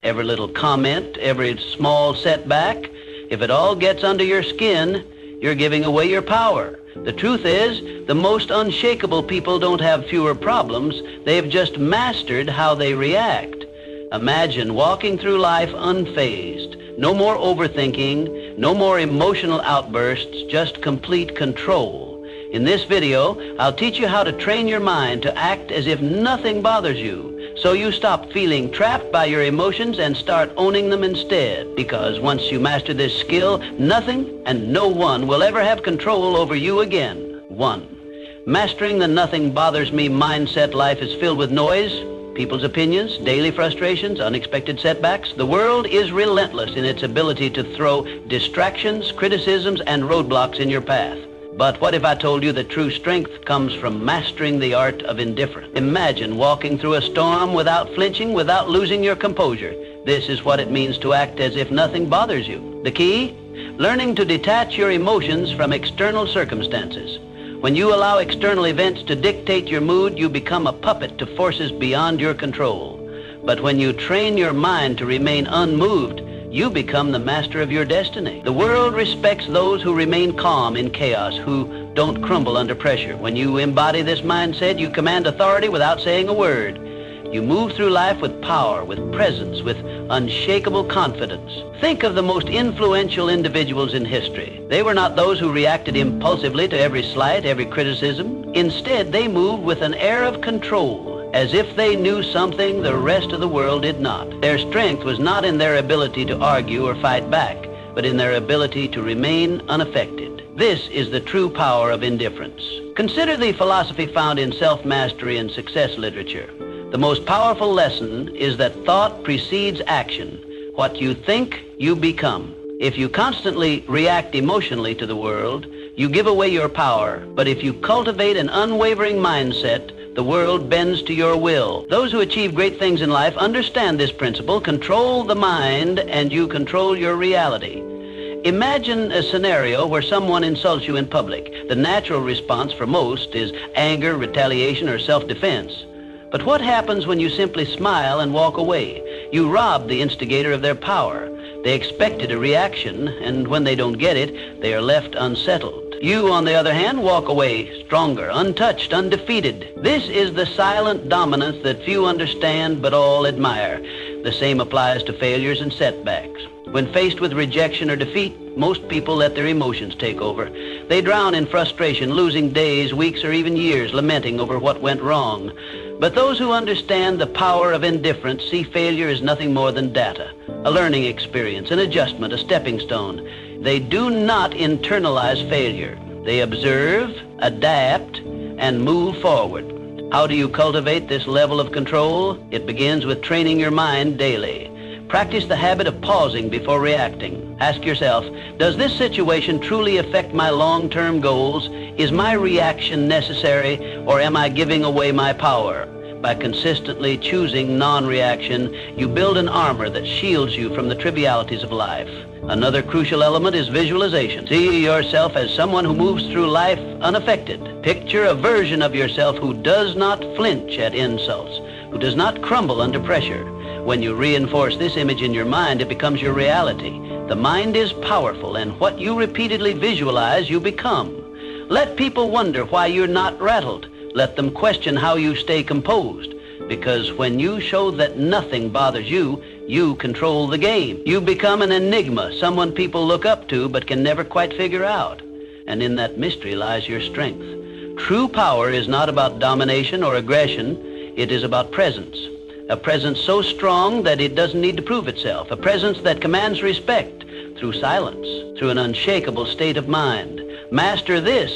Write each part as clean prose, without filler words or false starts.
every little comment, every small setback, if it all gets under your skin, you're giving away your power. The truth is, the most unshakable people don't have fewer problems. They've just mastered how they react. Imagine walking through life unfazed. No more overthinking, no more emotional outbursts, just complete control. In this video, I'll teach you how to train your mind to act as if nothing bothers you, so you stop feeling trapped by your emotions and start owning them instead. Because once you master this skill, nothing and no one will ever have control over you again. 1. Mastering the nothing bothers me mindset. Life is filled with noise, people's opinions, daily frustrations, unexpected setbacks. The world is relentless in its ability to throw distractions, criticisms, and roadblocks in your path. But what if I told you that true strength comes from mastering the art of indifference? Imagine walking through a storm without flinching, without losing your composure. This is what it means to act as if nothing bothers you. The key? Learning to detach your emotions from external circumstances. When you allow external events to dictate your mood, you become a puppet to forces beyond your control. But when you train your mind to remain unmoved, you become the master of your destiny. The world respects those who remain calm in chaos, who don't crumble under pressure. When you embody this mindset, you command authority without saying a word. You move through life with power, with presence, with unshakable confidence. Think of the most influential individuals in history. They were not those who reacted impulsively to every slight, every criticism. Instead, they moved with an air of control, as if they knew something the rest of the world did not. Their strength was not in their ability to argue or fight back, but in their ability to remain unaffected. This is the true power of indifference. Consider the philosophy found in self-mastery and success literature. The most powerful lesson is that thought precedes action. What you think, you become. If you constantly react emotionally to the world, you give away your power. But if you cultivate an unwavering mindset, the world bends to your will. Those who achieve great things in life understand this principle. Control the mind and you control your reality. Imagine a scenario where someone insults you in public. The natural response for most is anger, retaliation, or self-defense. But what happens when you simply smile and walk away? You rob the instigator of their power. They expected a reaction, and when they don't get it, they are left unsettled. You, on the other hand, walk away stronger, untouched, undefeated. This is the silent dominance that few understand but all admire. The same applies to failures and setbacks. When faced with rejection or defeat, most people let their emotions take over. They drown in frustration, losing days, weeks, or even years lamenting over what went wrong. But those who understand the power of indifference see failure as nothing more than data, a learning experience, an adjustment, a stepping stone. They do not internalize failure. They observe, adapt, and move forward. How do you cultivate this level of control? It begins with training your mind daily. Practice the habit of pausing before reacting. Ask yourself, does this situation truly affect my long-term goals? Is my reaction necessary, or am I giving away my power? By consistently choosing non-reaction, you build an armor that shields you from the trivialities of life. Another crucial element is visualization. See yourself as someone who moves through life unaffected. Picture a version of yourself who does not flinch at insults, who does not crumble under pressure. When you reinforce this image in your mind, it becomes your reality. The mind is powerful, and what you repeatedly visualize, you become. Let people wonder why you're not rattled. Let them question how you stay composed. Because when you show that nothing bothers you, you control the game. You become an enigma, someone people look up to but can never quite figure out. And in that mystery lies your strength. True power is not about domination or aggression. It is about presence. A presence so strong that it doesn't need to prove itself. A presence that commands respect through silence, through an unshakable state of mind. Master this,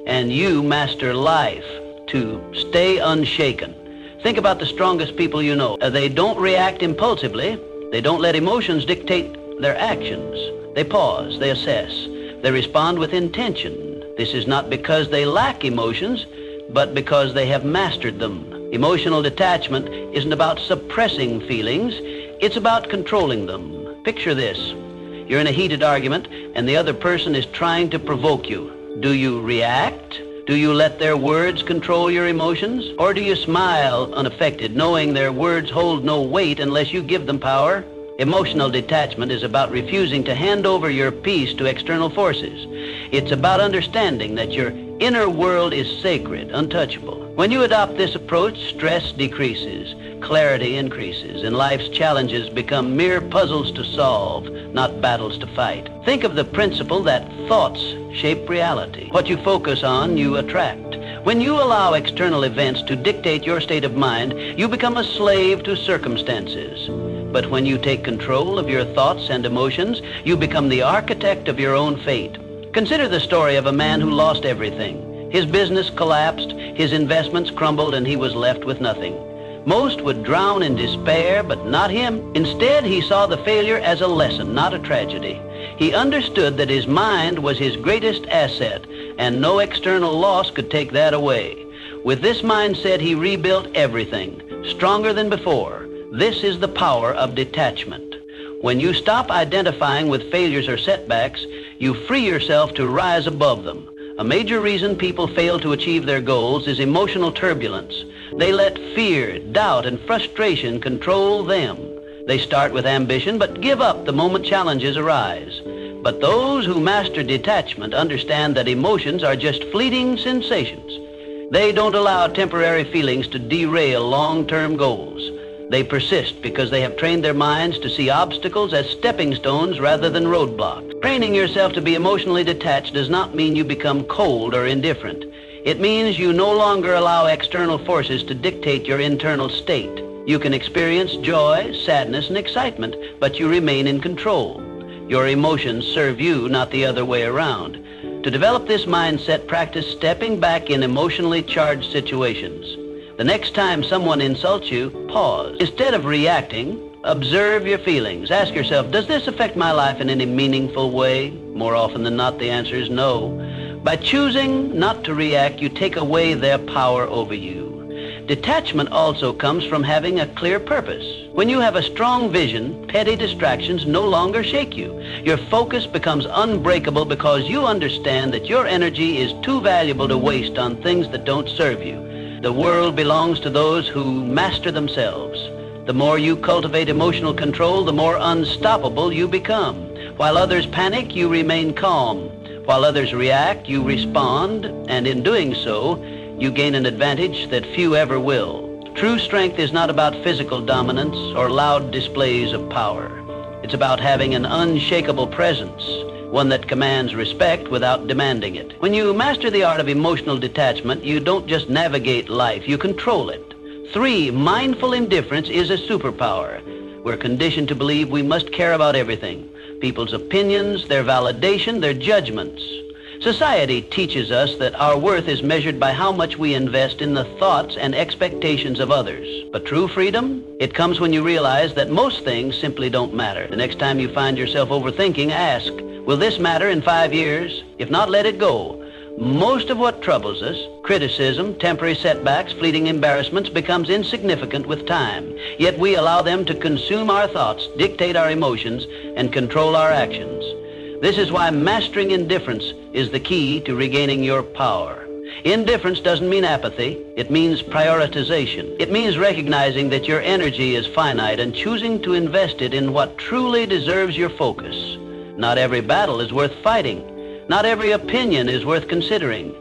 and you master life. To stay unshaken. Think about the strongest people you know. They don't react impulsively. They don't let emotions dictate their actions. They pause, they assess, they respond with intention. This is not because they lack emotions, but because they have mastered them. Emotional detachment isn't about suppressing feelings, it's about controlling them. Picture this. You're in a heated argument and the other person is trying to provoke you. Do you react Do you let their words control your emotions? Or do you smile unaffected, knowing their words hold no weight unless you give them power? Emotional detachment is about refusing to hand over your peace to external forces. It's about understanding that your inner world is sacred, untouchable. When you adopt this approach, stress decreases, clarity increases, and life's challenges become mere puzzles to solve, not battles to fight. Think of the principle that thoughts shape reality. What you focus on, you attract. When you allow external events to dictate your state of mind, you become a slave to circumstances. But when you take control of your thoughts and emotions, you become the architect of your own fate. Consider the story of a man who lost everything. His business collapsed, his investments crumbled, and he was left with nothing. Most would drown in despair, but not him. Instead, he saw the failure as a lesson, not a tragedy. He understood that his mind was his greatest asset, and no external loss could take that away. With this mindset, he rebuilt everything, stronger than before. This is the power of detachment. When you stop identifying with failures or setbacks, you free yourself to rise above them. A major reason people fail to achieve their goals is emotional turbulence. They let fear, doubt, and frustration control them. They start with ambition, but give up the moment challenges arise. But those who master detachment understand that emotions are just fleeting sensations. They don't allow temporary feelings to derail long-term goals. They persist because they have trained their minds to see obstacles as stepping stones rather than roadblocks. Training yourself to be emotionally detached does not mean you become cold or indifferent. It means you no longer allow external forces to dictate your internal state. You can experience joy, sadness, and excitement, but you remain in control. Your emotions serve you, not the other way around. To develop this mindset, practice stepping back in emotionally charged situations. The next time someone insults you, pause. Instead of reacting, observe your feelings. Ask yourself, does this affect my life in any meaningful way? More often than not, the answer is no. By choosing not to react, you take away their power over you. Detachment also comes from having a clear purpose. When you have a strong vision, petty distractions no longer shake you. Your focus becomes unbreakable because you understand that your energy is too valuable to waste on things that don't serve you. The world belongs to those who master themselves. The more you cultivate emotional control, the more unstoppable you become. While others panic, you remain calm. While others react, you respond, and in doing so, you gain an advantage that few ever will. True strength is not about physical dominance or loud displays of power. It's about having an unshakable presence, one that commands respect without demanding it. When you master the art of emotional detachment, you don't just navigate life, you control it. 3, mindful indifference is a superpower. We're conditioned to believe we must care about everything. People's opinions, their validation, their judgments. Society teaches us that our worth is measured by how much we invest in the thoughts and expectations of others. But true freedom, it comes when you realize that most things simply don't matter. The next time you find yourself overthinking, ask, will this matter in 5 years? If not, let it go. Most of what troubles us, criticism, temporary setbacks, fleeting embarrassments, becomes insignificant with time. Yet we allow them to consume our thoughts, dictate our emotions, and control our actions. This is why mastering indifference is the key to regaining your power. Indifference doesn't mean apathy. It means prioritization. It means recognizing that your energy is finite and choosing to invest it in what truly deserves your focus. Not every battle is worth fighting. Not every opinion is worth considering.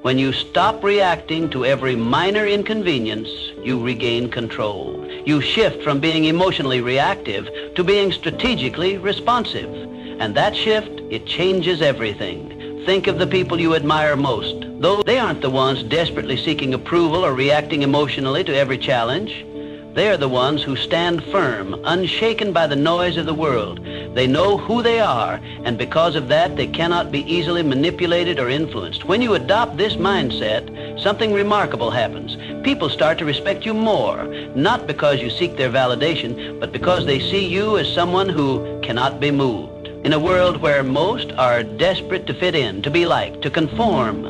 When you stop reacting to every minor inconvenience, you regain control. You shift from being emotionally reactive to being strategically responsive. And that shift, it changes everything. Think of the people you admire most. Though they aren't the ones desperately seeking approval or reacting emotionally to every challenge. They are the ones who stand firm, unshaken by the noise of the world. They know who they are, and because of that, they cannot be easily manipulated or influenced. When you adopt this mindset, something remarkable happens. People start to respect you more, not because you seek their validation, but because they see you as someone who cannot be moved. In a world where most are desperate to fit in, to be liked, to conform,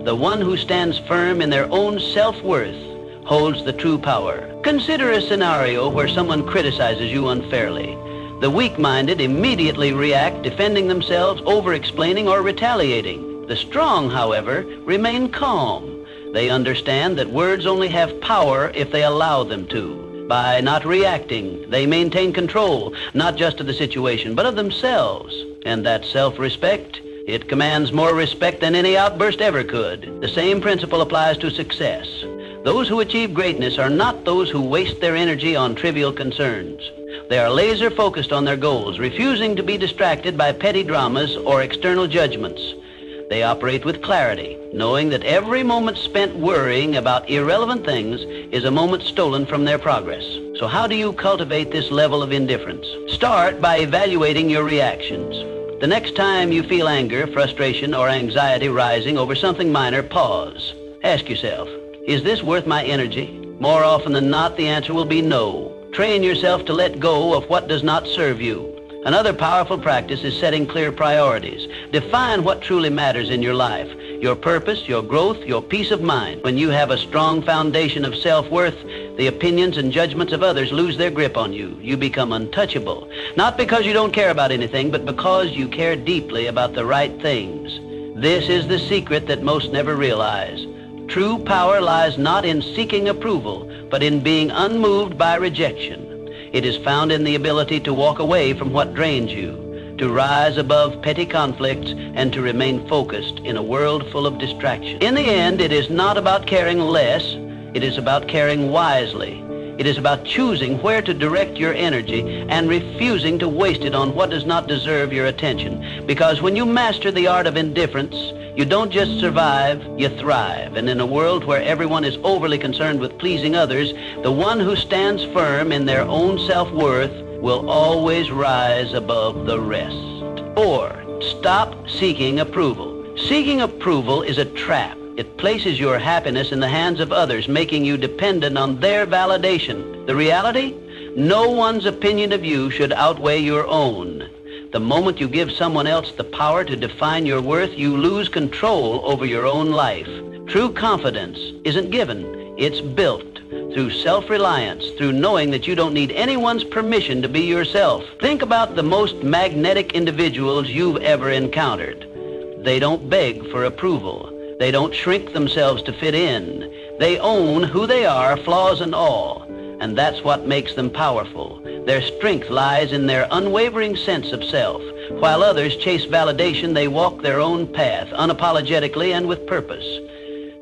the one who stands firm in their own self-worth holds the true power. Consider a scenario where someone criticizes you unfairly. The weak-minded immediately react, defending themselves, over-explaining, or retaliating. The strong, however, remain calm. They understand that words only have power if they allow them to. By not reacting, they maintain control, not just of the situation, but of themselves. And that self-respect, it commands more respect than any outburst ever could. The same principle applies to success. Those who achieve greatness are not those who waste their energy on trivial concerns. They are laser focused on their goals, refusing to be distracted by petty dramas or external judgments. They operate with clarity, knowing that every moment spent worrying about irrelevant things is a moment stolen from their progress. So how do you cultivate this level of indifference? Start by evaluating your reactions. The next time you feel anger, frustration, or anxiety rising over something minor, pause. Ask yourself, is this worth my energy? More often than not, the answer will be no. Train yourself to let go of what does not serve you. Another powerful practice is setting clear priorities. Define what truly matters in your life, your purpose, your growth, your peace of mind. When you have a strong foundation of self-worth, the opinions and judgments of others lose their grip on you. You become untouchable, not because you don't care about anything, but because you care deeply about the right things. This is the secret that most never realize. True power lies not in seeking approval, but in being unmoved by rejection. It is found in the ability to walk away from what drains you, to rise above petty conflicts, and to remain focused in a world full of distraction. In the end, it is not about caring less, it is about caring wisely. It is about choosing where to direct your energy and refusing to waste it on what does not deserve your attention. Because when you master the art of indifference, you don't just survive, you thrive. And in a world where everyone is overly concerned with pleasing others, the one who stands firm in their own self-worth will always rise above the rest. 4. Stop seeking approval. Seeking approval is a trap. It places your happiness in the hands of others, making you dependent on their validation. The reality? No one's opinion of you should outweigh your own. The moment you give someone else the power to define your worth, you lose control over your own life. True confidence isn't given, it's built through self-reliance, through knowing that you don't need anyone's permission to be yourself. Think about the most magnetic individuals you've ever encountered. They don't beg for approval. They don't shrink themselves to fit in. They own who they are, flaws and all. And that's what makes them powerful. Their strength lies in their unwavering sense of self. While others chase validation, they walk their own path, unapologetically and with purpose.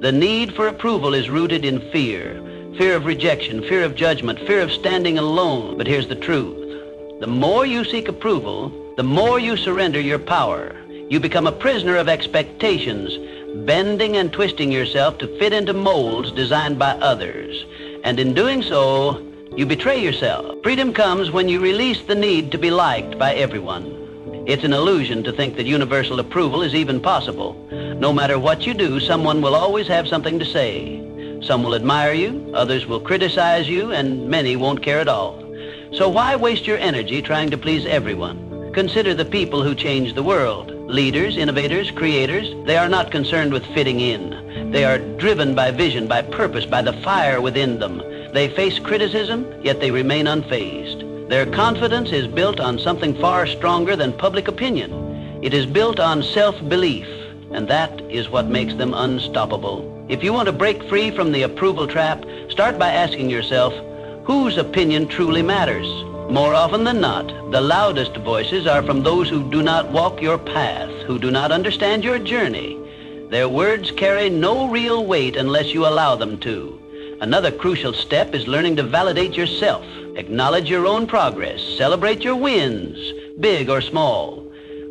The need for approval is rooted in fear. Fear of rejection, fear of judgment, fear of standing alone. But here's the truth. The more you seek approval, the more you surrender your power. You become a prisoner of expectations, bending and twisting yourself to fit into molds designed by others. And in doing so, you betray yourself. Freedom comes when you release the need to be liked by everyone. It's an illusion to think that universal approval is even possible. No matter what you do, someone will always have something to say. Some will admire you, others will criticize you, and many won't care at all. So why waste your energy trying to please everyone? Consider the people who change the world. Leaders, innovators, creators, they are not concerned with fitting in. They are driven by vision, by purpose, by the fire within them. They face criticism, yet they remain unfazed. Their confidence is built on something far stronger than public opinion. It is built on self-belief, and that is what makes them unstoppable. If you want to break free from the approval trap, start by asking yourself, whose opinion truly matters? More often than not, the loudest voices are from those who do not walk your path, who do not understand your journey. Their words carry no real weight unless you allow them to. Another crucial step is learning to validate yourself. Acknowledge your own progress. Celebrate your wins, big or small.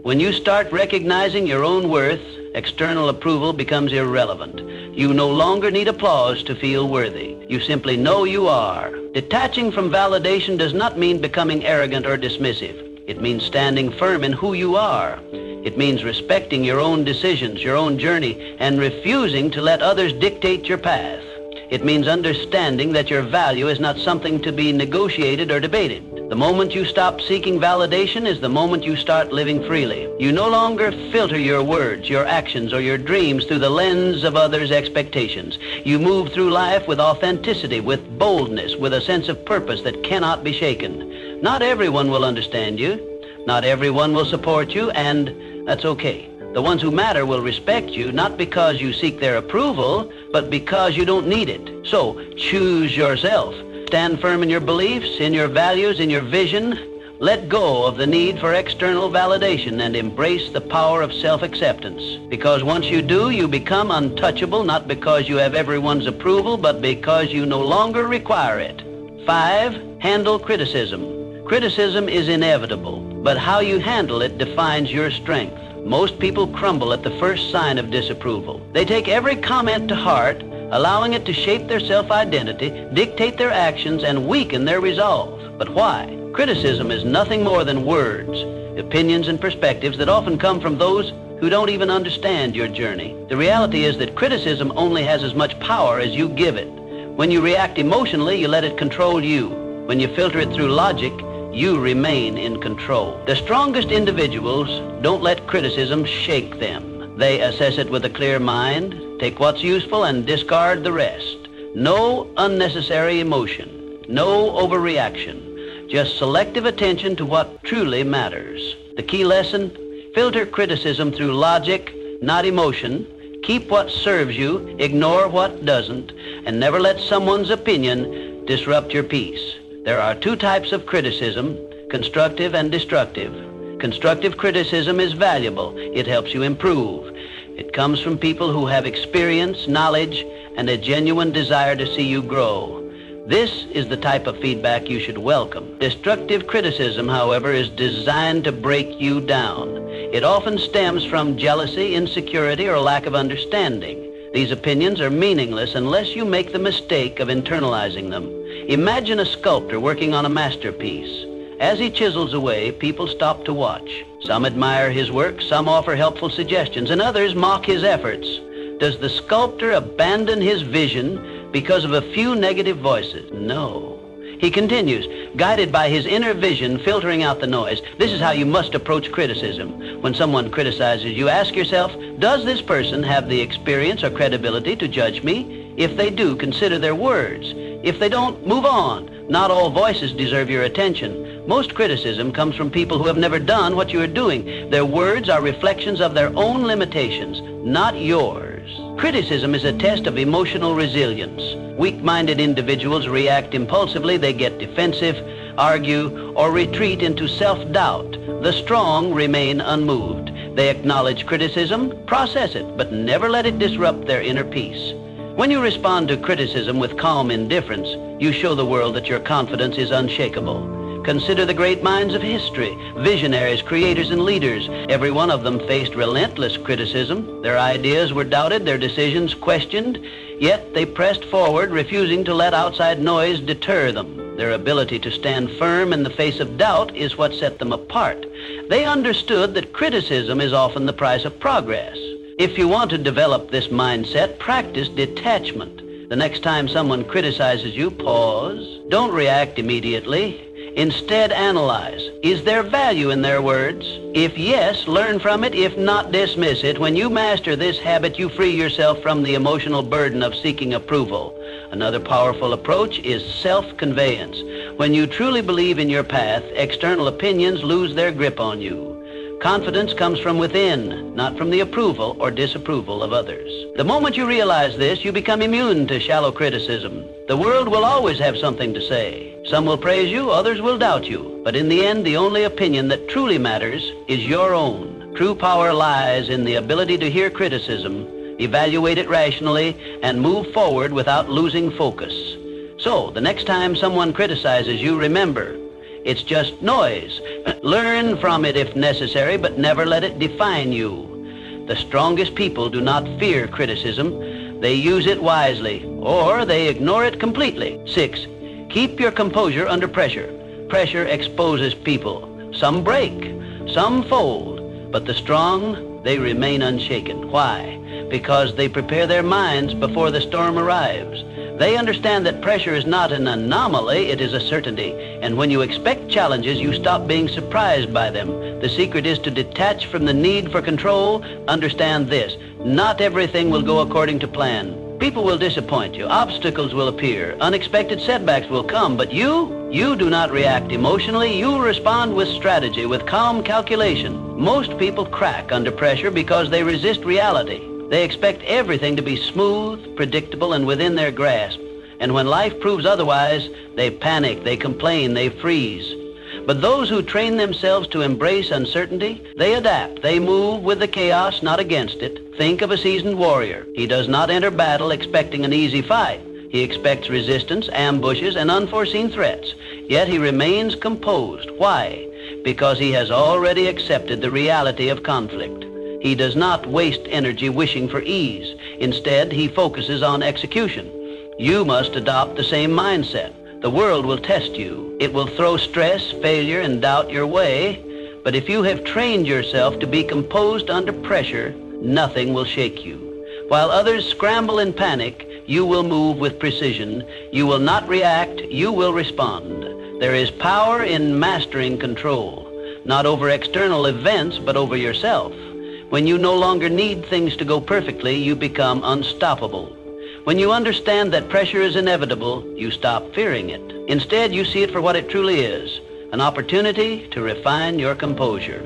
When you start recognizing your own worth, external approval becomes irrelevant. You no longer need applause to feel worthy. You simply know you are. Detaching from validation does not mean becoming arrogant or dismissive. It means standing firm in who you are. It means respecting your own decisions, your own journey, and refusing to let others dictate your path. It means understanding that your value is not something to be negotiated or debated. The moment you stop seeking validation is the moment you start living freely. You no longer filter your words, your actions, or your dreams through the lens of others' expectations. You move through life with authenticity, with boldness, with a sense of purpose that cannot be shaken. Not everyone will understand you. Not everyone will support you, and that's okay. The ones who matter will respect you, not because you seek their approval, but because you don't need it. So, choose yourself. Stand firm in your beliefs, in your values, in your vision. Let go of the need for external validation and embrace the power of self-acceptance. Because once you do, you become untouchable, not because you have everyone's approval, but because you no longer require it. 5, handle criticism. Criticism is inevitable, but how you handle it defines your strength. Most people crumble at the first sign of disapproval. They take every comment to heart, allowing it to shape their self-identity, dictate their actions, and weaken their resolve. But why? Criticism is nothing more than words, opinions, and perspectives that often come from those who don't even understand your journey. The reality is that criticism only has as much power as you give it. When you react emotionally, you let it control you. When you filter it through logic, you remain in control. The strongest individuals don't let criticism shake them. They assess it with a clear mind, take what's useful, and discard the rest. No unnecessary emotion, no overreaction. Just selective attention to what truly matters. The key lesson, filter criticism through logic, not emotion. Keep what serves you, ignore what doesn't, and never let someone's opinion disrupt your peace. There are 2 types of criticism, constructive and destructive. Constructive criticism is valuable. It helps you improve. It comes from people who have experience, knowledge, and a genuine desire to see you grow. This is the type of feedback you should welcome. Destructive criticism, however, is designed to break you down. It often stems from jealousy, insecurity, or lack of understanding. These opinions are meaningless unless you make the mistake of internalizing them. Imagine a sculptor working on a masterpiece. As he chisels away, people stop to watch. Some admire his work, some offer helpful suggestions, and others mock his efforts. Does the sculptor abandon his vision because of a few negative voices? No. He continues, guided by his inner vision, filtering out the noise. This is how you must approach criticism. When someone criticizes you, ask yourself, does this person have the experience or credibility to judge me? If they do, consider their words. If they don't, move on. Not all voices deserve your attention. Most criticism comes from people who have never done what you are doing. Their words are reflections of their own limitations, not yours. Criticism is a test of emotional resilience. Weak-minded individuals react impulsively. They get defensive, argue, or retreat into self-doubt. The strong remain unmoved. They acknowledge criticism, process it, but never let it disrupt their inner peace. When you respond to criticism with calm indifference, you show the world that your confidence is unshakable. Consider the great minds of history, visionaries, creators, and leaders. Every one of them faced relentless criticism. Their ideas were doubted, their decisions questioned, yet they pressed forward, refusing to let outside noise deter them. Their ability to stand firm in the face of doubt is what set them apart. They understood that criticism is often the price of progress. If you want to develop this mindset, practice detachment. The next time someone criticizes you, pause. Don't react immediately. Instead, analyze. Is there value in their words? If yes, learn from it. If not, dismiss it. When you master this habit, you free yourself from the emotional burden of seeking approval. Another powerful approach is self-conveyance. When you truly believe in your path, external opinions lose their grip on you. Confidence comes from within, not from the approval or disapproval of others. The moment you realize this, you become immune to shallow criticism. The world will always have something to say. Some will praise you, others will doubt you. But in the end, the only opinion that truly matters is your own. True power lies in the ability to hear criticism, evaluate it rationally, and move forward without losing focus. So, the next time someone criticizes you, remember, it's just noise. Learn from it if necessary, but never let it define you. The strongest people do not fear criticism. They use it wisely, or they ignore it completely. 6, keep your composure under pressure. Pressure exposes people. Some break, some fold, but the strong, they remain unshaken. Why? Because they prepare their minds before the storm arrives. They understand that pressure is not an anomaly, it is a certainty. And when you expect challenges, you stop being surprised by them. The secret is to detach from the need for control. Understand this: not everything will go according to plan. People will disappoint you. Obstacles will appear. Unexpected setbacks will come. But you do not react emotionally. You respond with strategy, with calm calculation. Most people crack under pressure because they resist reality. They expect everything to be smooth, predictable, and within their grasp. And when life proves otherwise, they panic, they complain, they freeze. But those who train themselves to embrace uncertainty, they adapt. They move with the chaos, not against it. Think of a seasoned warrior. He does not enter battle expecting an easy fight. He expects resistance, ambushes, and unforeseen threats. Yet he remains composed. Why? Because he has already accepted the reality of conflict. He does not waste energy wishing for ease. Instead, he focuses on execution. You must adopt the same mindset. The world will test you. It will throw stress, failure, and doubt your way. But if you have trained yourself to be composed under pressure, nothing will shake you. While others scramble in panic, you will move with precision. You will not react, you will respond. There is power in mastering control, not over external events, but over yourself. When you no longer need things to go perfectly, you become unstoppable. When you understand that pressure is inevitable, you stop fearing it. Instead, you see it for what it truly is, an opportunity to refine your composure.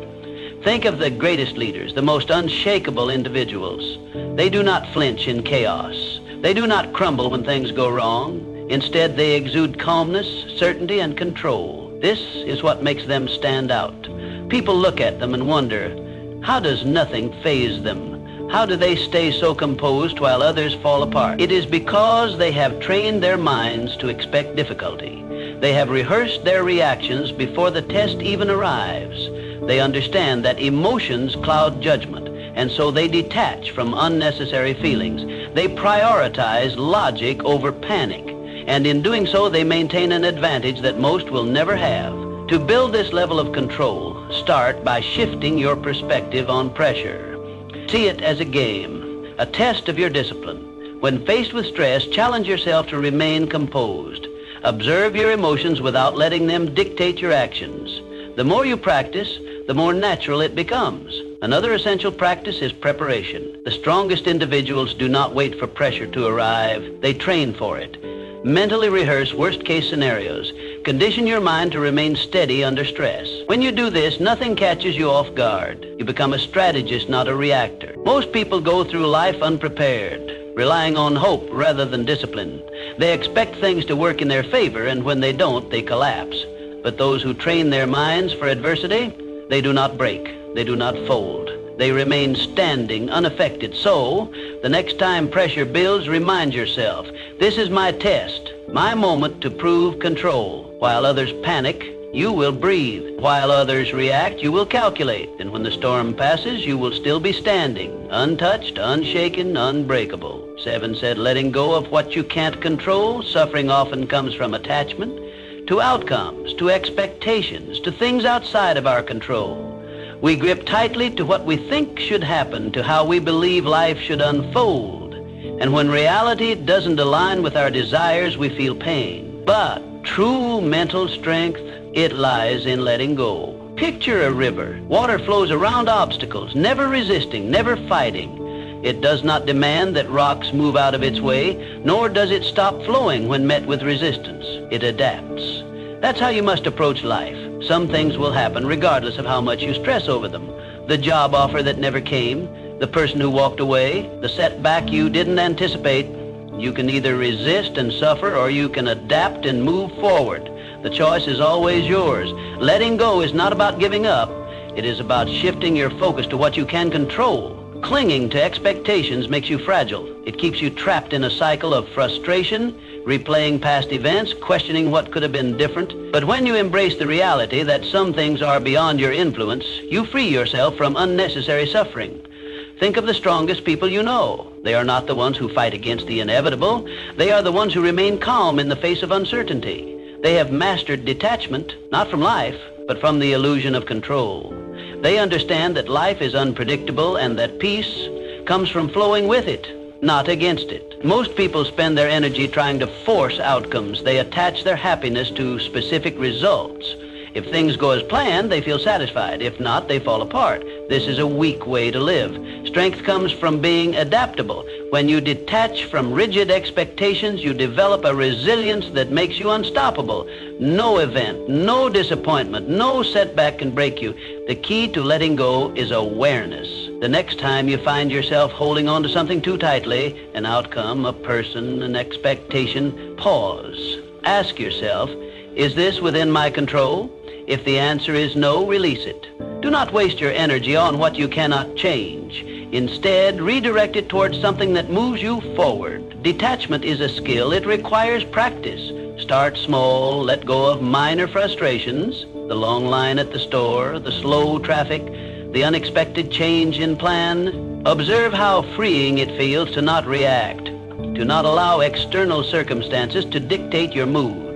Think of the greatest leaders, the most unshakable individuals. They do not flinch in chaos. They do not crumble when things go wrong. Instead, they exude calmness, certainty, and control. This is what makes them stand out. People look at them and wonder, how does nothing faze them? How do they stay so composed while others fall apart? It is because they have trained their minds to expect difficulty. They have rehearsed their reactions before the test even arrives. They understand that emotions cloud judgment, and so they detach from unnecessary feelings. They prioritize logic over panic, and in doing so, they maintain an advantage that most will never have. To build this level of control, start by shifting your perspective on pressure. See it as a game, a test of your discipline. When faced with stress, challenge yourself to remain composed. Observe your emotions without letting them dictate your actions. The more you practice, the more natural it becomes. Another essential practice is preparation. The strongest individuals do not wait for pressure to arrive. They train for it. Mentally rehearse worst-case scenarios. Condition your mind to remain steady under stress. When you do this, nothing catches you off guard. You become a strategist, not a reactor. Most people go through life unprepared, relying on hope rather than discipline. They expect things to work in their favor, and when they don't, they collapse. But those who train their minds for adversity, they do not break. They do not fold. They remain standing, unaffected. So, the next time pressure builds, remind yourself, this is my test, my moment to prove control. While others panic, you will breathe. While others react, you will calculate. And when the storm passes, you will still be standing, untouched, unshaken, unbreakable. 7 said, letting go of what you can't control. Suffering often comes from attachment to outcomes, to expectations, to things outside of our control. We grip tightly to what we think should happen, to how we believe life should unfold. And when reality doesn't align with our desires, we feel pain. But true mental strength, it lies in letting go. Picture a river. Water flows around obstacles, never resisting, never fighting. It does not demand that rocks move out of its way, nor does it stop flowing when met with resistance. It adapts. That's how you must approach life. Some things will happen regardless of how much you stress over them. The job offer that never came, the person who walked away, the setback you didn't anticipate. You can either resist and suffer, or you can adapt and move forward. The choice is always yours. Letting go is not about giving up. It is about shifting your focus to what you can control. Clinging to expectations makes you fragile. It keeps you trapped in a cycle of frustration, replaying past events, questioning what could have been different. But when you embrace the reality that some things are beyond your influence, you free yourself from unnecessary suffering. Think of the strongest people you know. They are not the ones who fight against the inevitable. They are the ones who remain calm in the face of uncertainty. They have mastered detachment, not from life, but from the illusion of control. They understand that life is unpredictable and that peace comes from flowing with it, not against it. Most people spend their energy trying to force outcomes. They attach their happiness to specific results. If things go as planned, they feel satisfied. If not, they fall apart. This is a weak way to live. Strength comes from being adaptable. When you detach from rigid expectations, you develop a resilience that makes you unstoppable. No event, no disappointment, no setback can break you. The key to letting go is awareness. The next time you find yourself holding on to something too tightly, an outcome, a person, an expectation, pause. Ask yourself, is this within my control? If the answer is no, release it. Do not waste your energy on what you cannot change. Instead, redirect it towards something that moves you forward. Detachment is a skill. It requires practice. Start small, let go of minor frustrations, the long line at the store, the slow traffic, the unexpected change in plan. Observe how freeing it feels to not react, to not allow external circumstances to dictate your mood.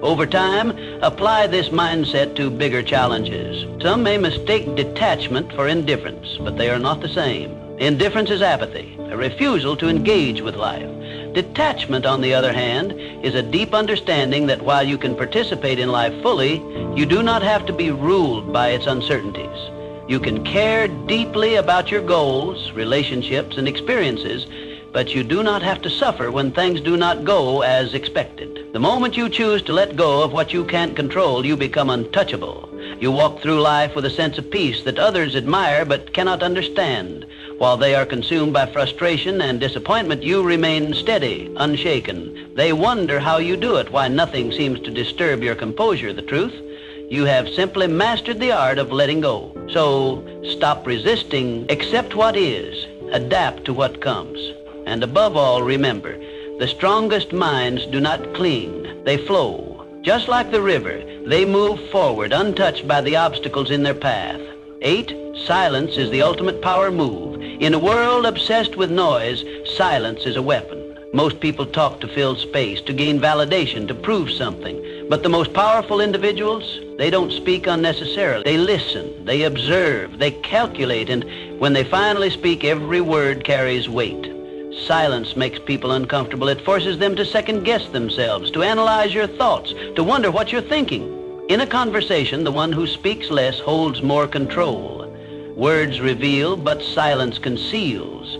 Over time, apply this mindset to bigger challenges. Some may mistake detachment for indifference, but they are not the same. Indifference is apathy, a refusal to engage with life. Detachment, on the other hand, is a deep understanding that while you can participate in life fully, you do not have to be ruled by its uncertainties. You can care deeply about your goals, relationships, and experiences, but you do not have to suffer when things do not go as expected. The moment you choose to let go of what you can't control, you become untouchable. You walk through life with a sense of peace that others admire but cannot understand. While they are consumed by frustration and disappointment, you remain steady, unshaken. They wonder how you do it, why nothing seems to disturb your composure. The truth? You have simply mastered the art of letting go. So stop resisting, accept what is, adapt to what comes. And above all, remember, the strongest minds do not cling, they flow. Just like the river, they move forward untouched by the obstacles in their path. 8, silence is the ultimate power move. In a world obsessed with noise, silence is a weapon. Most people talk to fill space, to gain validation, to prove something. But the most powerful individuals, they don't speak unnecessarily. They listen, they observe, they calculate, and when they finally speak, every word carries weight. Silence makes people uncomfortable. It forces them to second-guess themselves, to analyze your thoughts, to wonder what you're thinking. In a conversation, the one who speaks less holds more control. Words reveal, but silence conceals.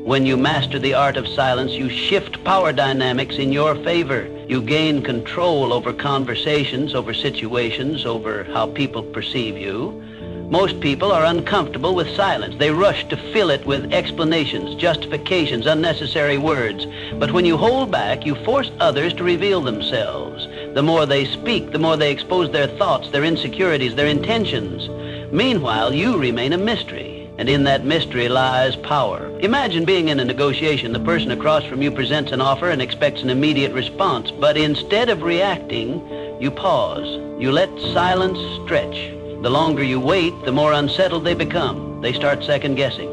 When you master the art of silence, you shift power dynamics in your favor. You gain control over conversations, over situations, over how people perceive you. Most people are uncomfortable with silence. They rush to fill it with explanations, justifications, unnecessary words. But when you hold back, you force others to reveal themselves. The more they speak, the more they expose their thoughts, their insecurities, their intentions. Meanwhile, you remain a mystery, and in that mystery lies power. Imagine being in a negotiation. The person across from you presents an offer and expects an immediate response, but instead of reacting, you pause. You let silence stretch. The longer you wait, the more unsettled they become. They start second-guessing.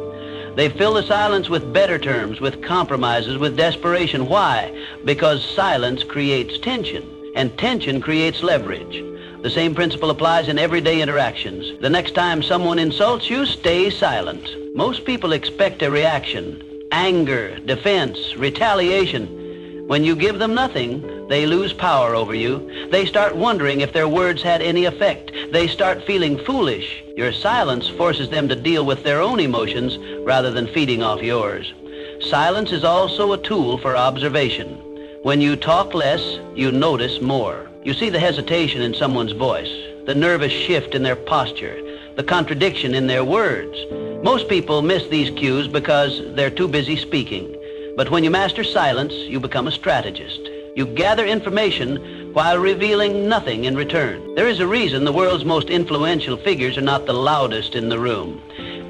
They fill the silence with better terms, with compromises, with desperation. Why? Because silence creates tension, and tension creates leverage. The same principle applies in everyday interactions. The next time someone insults you, stay silent. Most people expect a reaction: anger, defense, retaliation. When you give them nothing, they lose power over you. They start wondering if their words had any effect. They start feeling foolish. Your silence forces them to deal with their own emotions rather than feeding off yours. Silence is also a tool for observation. When you talk less, you notice more. You see the hesitation in someone's voice, the nervous shift in their posture, the contradiction in their words. Most people miss these cues because they're too busy speaking. But when you master silence, you become a strategist. You gather information while revealing nothing in return. There is a reason the world's most influential figures are not the loudest in the room.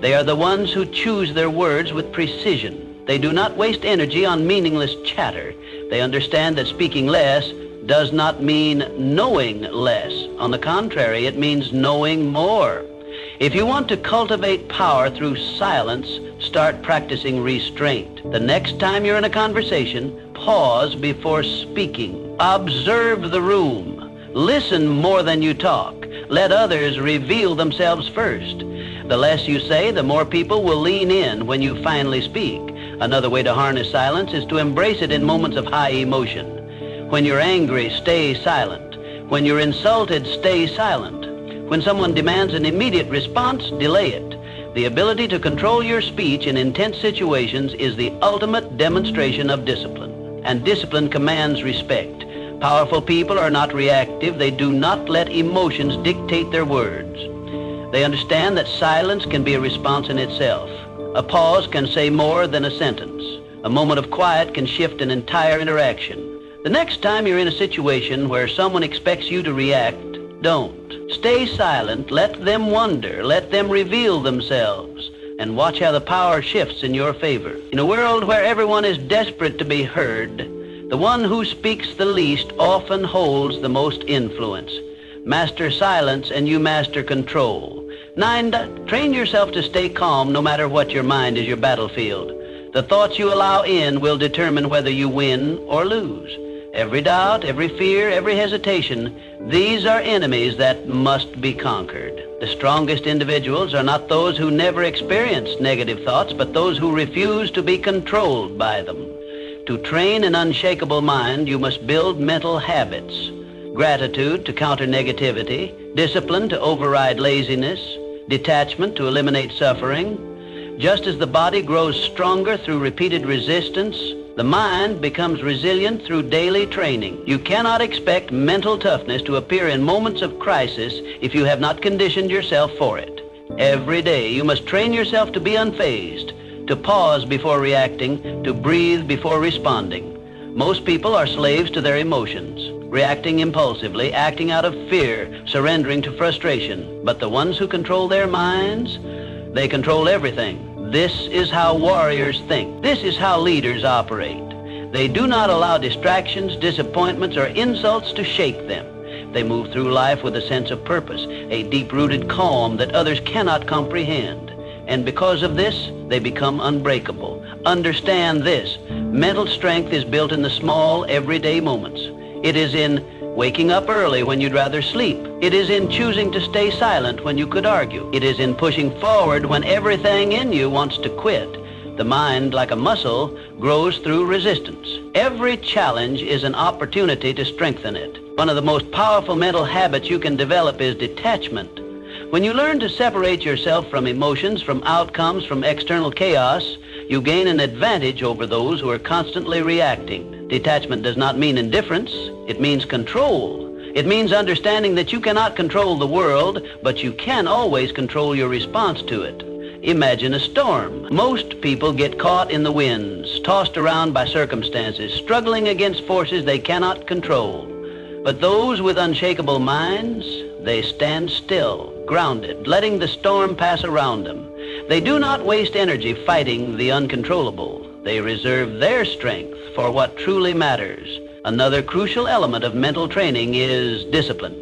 They are the ones who choose their words with precision. They do not waste energy on meaningless chatter. They understand that speaking less does not mean knowing less. On the contrary, it means knowing more. If you want to cultivate power through silence, start practicing restraint. The next time you're in a conversation, pause before speaking. Observe the room. Listen more than you talk. Let others reveal themselves first. The less you say, the more people will lean in when you finally speak. Another way to harness silence is to embrace it in moments of high emotion. When you're angry, stay silent. When you're insulted, stay silent. When someone demands an immediate response, delay it. The ability to control your speech in intense situations is the ultimate demonstration of discipline, and discipline commands respect. Powerful people are not reactive. They do not let emotions dictate their words. They understand that silence can be a response in itself. A pause can say more than a sentence. A moment of quiet can shift an entire interaction. The next time you're in a situation where someone expects you to react, don't. Stay silent, let them wonder, let them reveal themselves, and watch how the power shifts in your favor. In a world where everyone is desperate to be heard, the one who speaks the least often holds the most influence. Master silence and you master control. 9, train yourself to stay calm no matter what your mind is your battlefield. The thoughts you allow in will determine whether you win or lose. Every doubt, every fear, every hesitation, these are enemies that must be conquered. The strongest individuals are not those who never experience negative thoughts, but those who refuse to be controlled by them. To train an unshakable mind, you must build mental habits. Gratitude to counter negativity, discipline to override laziness, detachment to eliminate suffering. Just as the body grows stronger through repeated resistance, the mind becomes resilient through daily training. You cannot expect mental toughness to appear in moments of crisis if you have not conditioned yourself for it. Every day you must train yourself to be unfazed, to pause before reacting, to breathe before responding. Most people are slaves to their emotions, reacting impulsively, acting out of fear, surrendering to frustration. But the ones who control their minds, they control everything. This is how warriors think. This is how leaders operate. They do not allow distractions, disappointments, or insults to shake them. They move through life with a sense of purpose, a deep-rooted calm that others cannot comprehend. And because of this, they become unbreakable. Understand this. Mental strength is built in the small, everyday moments. It is in waking up early when you'd rather sleep. It is in choosing to stay silent when you could argue. It is in pushing forward when everything in you wants to quit. The mind, like a muscle, grows through resistance. Every challenge is an opportunity to strengthen it. One of the most powerful mental habits you can develop is detachment. When you learn to separate yourself from emotions, from outcomes, from external chaos, you gain an advantage over those who are constantly reacting. Detachment does not mean indifference. It means control. It means understanding that you cannot control the world, but you can always control your response to it. Imagine a storm. Most people get caught in the winds, tossed around by circumstances, struggling against forces they cannot control. But those with unshakable minds, they stand still, grounded, letting the storm pass around them. They do not waste energy fighting the uncontrollable. They reserve their strength for what truly matters. Another crucial element of mental training is discipline.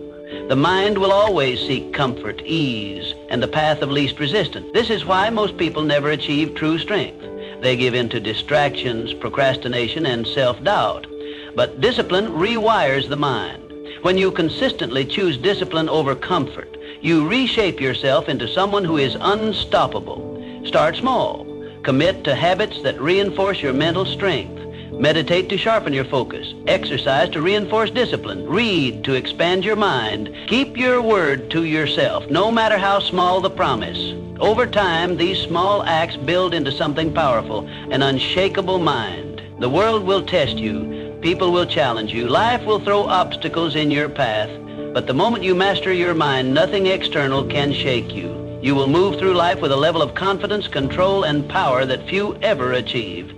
The mind will always seek comfort, ease, and the path of least resistance. This is why most people never achieve true strength. They give in to distractions, procrastination, and self-doubt. But discipline rewires the mind. When you consistently choose discipline over comfort, you reshape yourself into someone who is unstoppable. Start small. Commit to habits that reinforce your mental strength. Meditate to sharpen your focus. Exercise to reinforce discipline. Read to expand your mind. Keep your word to yourself, no matter how small the promise. Over time, these small acts build into something powerful, an unshakable mind. The world will test you. People will challenge you. Life will throw obstacles in your path. But the moment you master your mind, nothing external can shake you. You will move through life with a level of confidence, control, and power that few ever achieve.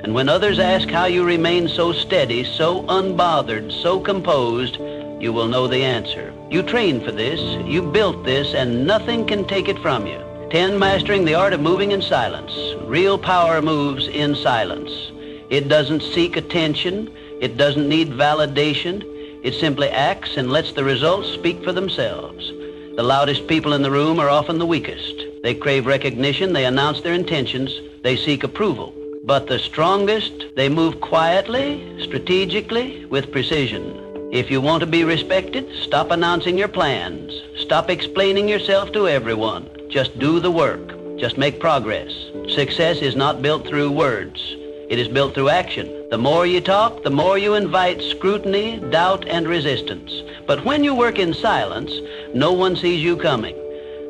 And when others ask how you remain so steady, so unbothered, so composed, you will know the answer. You trained for this, you built this, and nothing can take it from you. 10, mastering the art of moving in silence. Real power moves in silence. It doesn't seek attention. It doesn't need validation. It simply acts and lets the results speak for themselves. The loudest people in the room are often the weakest. They crave recognition, they announce their intentions, they seek approval. But the strongest, they move quietly, strategically, with precision. If you want to be respected, stop announcing your plans. Stop explaining yourself to everyone. Just do the work. Just make progress. Success is not built through words. It is built through action. The more you talk, the more you invite scrutiny, doubt, and resistance. But when you work in silence, no one sees you coming.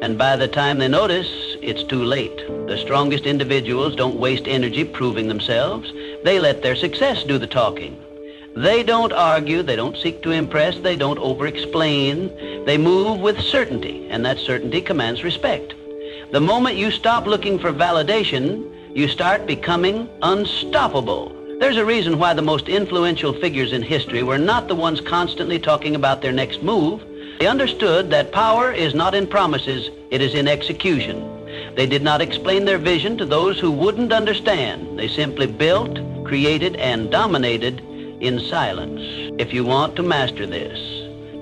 And by the time they notice, it's too late. The strongest individuals don't waste energy proving themselves. They let their success do the talking. They don't argue, they don't seek to impress, they don't over-explain. They move with certainty, and that certainty commands respect. The moment you stop looking for validation, you start becoming unstoppable. There's a reason why the most influential figures in history were not the ones constantly talking about their next move. They understood that power is not in promises, it is in execution. They did not explain their vision to those who wouldn't understand. They simply built, created, and dominated in silence. If you want to master this,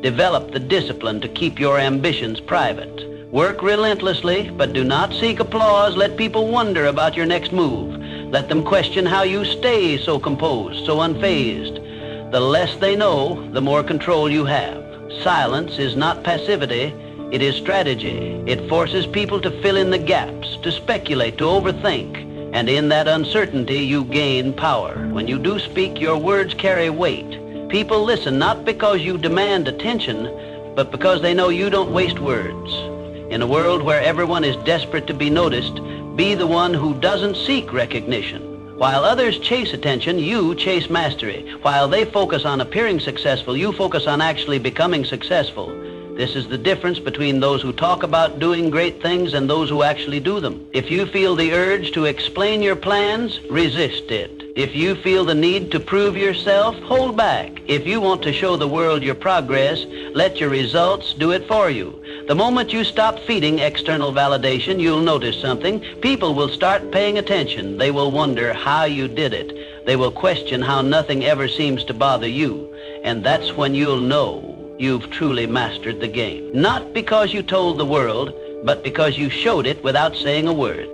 develop the discipline to keep your ambitions private. Work relentlessly, but do not seek applause. Let people wonder about your next move. Let them question how you stay so composed, so unfazed. The less they know, the more control you have. Silence is not passivity, it is strategy. It forces people to fill in the gaps, to speculate, to overthink. And in that uncertainty, you gain power. When you do speak, your words carry weight. People listen not because you demand attention, but because they know you don't waste words. In a world where everyone is desperate to be noticed, be the one who doesn't seek recognition. While others chase attention, you chase mastery. While they focus on appearing successful, you focus on actually becoming successful. This is the difference between those who talk about doing great things and those who actually do them. If you feel the urge to explain your plans, resist it. If you feel the need to prove yourself, hold back. If you want to show the world your progress, let your results do it for you. The moment you stop feeding external validation, you'll notice something. People will start paying attention. They will wonder how you did it. They will question how nothing ever seems to bother you. And that's when you'll know you've truly mastered the game. Not because you told the world, but because you showed it without saying a word.